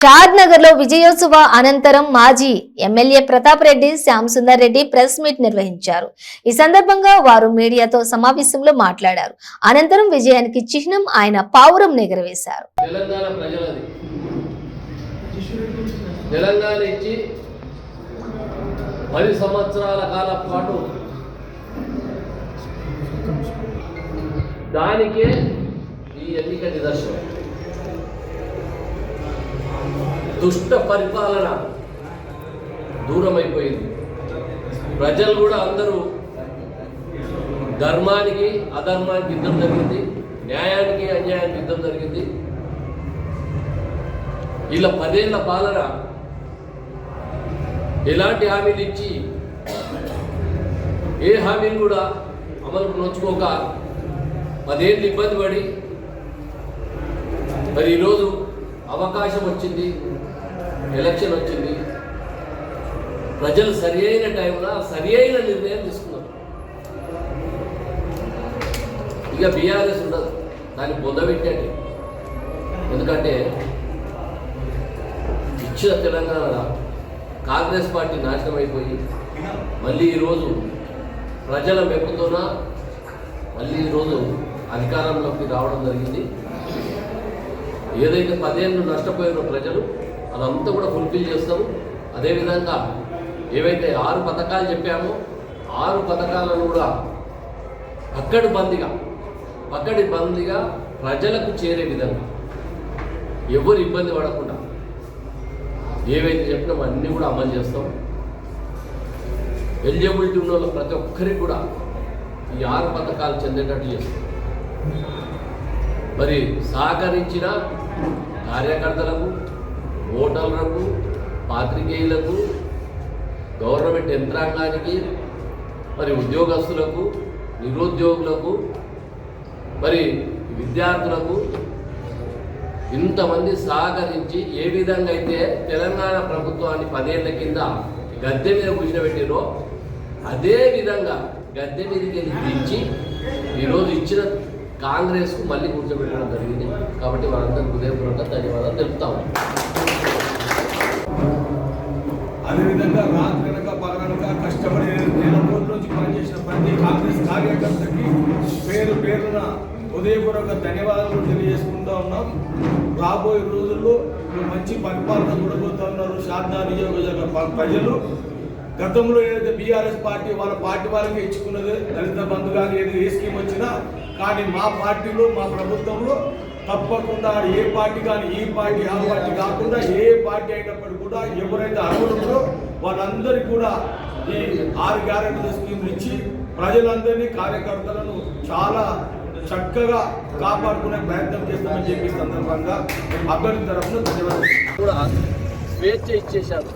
షాద్నగర్ లో విజయోత్సవ అనంతరం మాజీ MLA Pratap Reddy Shyam Sundar Reddy press meet నిర్వహించారు. ఈ సందర్భంగా వారు మీడియాతో సమావేశంలో మాట్లాడారు. అనంతరం విజయానికి చిహ్నం ఆయన పావురం ఎగురవేశారు. తెలంగాణ ఇచ్చి 10 సంవత్సరాల కాలం పాటు దానికే ఈ ఎన్నిక నిదర్శనం. దుష్ట పరిపాలన దూరమైపోయింది. ప్రజలు కూడా అందరూ ధర్మానికి అధర్మానికి యుద్ధం జరిగింది, న్యాయానికి అన్యాయానికి యుద్ధం జరిగింది. ఇలా 10 ఏళ్ల పాలన ఎలాంటి హామీలు ఇచ్చి ఏ హామీలు కూడా అమలుకు నోచుకోక 10 ఏళ్ళు ఇబ్బంది పడి మరి ఈరోజు అవకాశం వచ్చింది, ఎలక్షన్ వచ్చింది. ప్రజలు సరి అయిన టైంలో సరి అయిన నిర్ణయం తీసుకున్నారు. ఇక బీఆర్ఎస్ ఉండదు, దాన్ని పొందబెట్టండి. ఎందుకంటే ఇచ్చిన తెలంగాణ కాంగ్రెస్ పార్టీ నాశనం అయిపోయి మళ్ళీ ఈరోజు ప్రజల మెప్పుతోన మళ్ళీ ఈరోజు అధికారంలోకి రావడం జరిగింది. ఏదైతే 10 ఏళ్ళు నష్టపోయిన ప్రజలు అదంతా కూడా ఫుల్ఫిల్ చేస్తాము. అదేవిధంగా ఏవైతే 6 పథకాలు చెప్పామో 6 పథకాలను కూడా పక్కడి బందీగా ప్రజలకు చేరే విధంగా ఎవరు ఇబ్బంది పడకుండా ఏవైతే చెప్పినామో అన్నీ కూడా అమలు చేస్తాం. ఎలిజిబిలిటీ ఉన్న వాళ్ళు ప్రతి ఒక్కరికి కూడా ఈ 6 పథకాలు చెందేటట్టు చేస్తాం. మరి సహకరించిన కార్యకర్తలకు, ఓటర్లకు, పాత్రికేయులకు, గవర్నమెంట్ యంత్రాంగానికి, మరి ఉద్యోగస్తులకు, నిరుద్యోగులకు, మరి విద్యార్థులకు ఇంతమంది సహకరించి ఏ విధంగా అయితే తెలంగాణ ప్రభుత్వాన్ని 10 ఏళ్ల కింద గద్దె మీద కూర్చోబెట్టిరో అదే విధంగా గద్దె మీదకి దించి ఈరోజు ఇచ్చిన కాంగ్రెస్కు మళ్ళీ కూర్చోబెట్టడం జరిగింది. కాబట్టి వారందరికీ హృదయపూర్వక ధన్యవాదాలు తెలుపుతాము. అదేవిధంగా రాత్రనక పగలనక కష్టపడి నెల రోజుల నుంచి పనిచేసిన ప్రతి కాంగ్రెస్ కార్యకర్తకి పేరున హృదయపూర్వక ధన్యవాదాలు తెలియజేసుకుంటూ ఉన్నాం. రాబోయే రోజుల్లో మంచి పరిపాలన చూడబోతూ ఉన్నారు షాద్నగర్ నియోజకవర్గ ప్రజలు. గతంలో ఏదైతే బీఆర్ఎస్ పార్టీ వాళ్ళ పార్టీ వాళ్ళకి ఇచ్చుకున్నది దళిత బంధు కానీ ఏ స్కీమ్ వచ్చినా, కానీ మా పార్టీలో మా ప్రభుత్వంలో తప్పకుండా ఏ పార్టీ కానీ ఈ పార్టీ ఆ పార్టీ కాకుండా ఏ పార్టీ అయినప్పటికీ కూడా ఎవరైతే అర్హులుందో వాళ్ళందరికీ కూడా ఈ 6 గ్యారెంటీల స్కీమ్లు ఇచ్చి ప్రజలందరినీ కార్యకర్తలను చాలా చక్కగా కాపాడుకునే ప్రయత్నం చేస్తామని చెప్పి సందర్భంగా అభ్యర్థి తరఫున ధన్యవాదాలు కూడా స్వేచ్ఛ ఇచ్చేశారు.